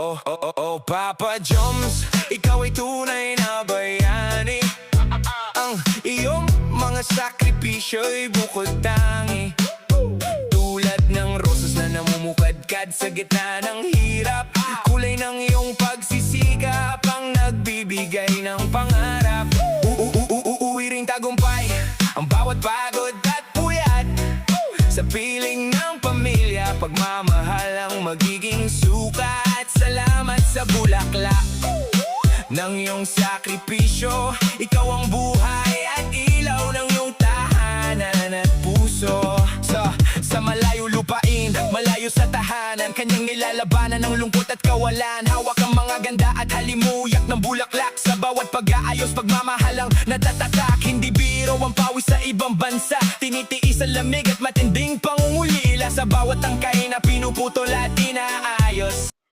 Papa Joms, ikaw ay tunay na bayani. Ang iyong mga sakripisyo'y bukod tangi, tulad ng rosas na namumukadkad sa gitna ng hirap. Kulay ng iyong pagsisikap ang nagbibigay ng pangarap. Uuwi ring tagumpay ang bawat pagod at puyat. Sa piling ng pamilya, pagmamahal ang magiging sukat. Salamat sa bulaklak ng iyong sakripisyo. Ikaw ang buhay at ilaw ng iyong tahanan at puso. Sa malayo lupain, malayo sa tahanan, kanyang nilalabanan ng lungkot at kawalan. Hawak ang mga ganda at halimuyak ng bulaklak. Sa bawat pag-aayos, pagmamahalang natatatak. Hindi biro ang pawis sa ibang bansa, tinitiis ang lamig at matinding pangungulila. Sa bawat tangkay na pinuputol at inaayos.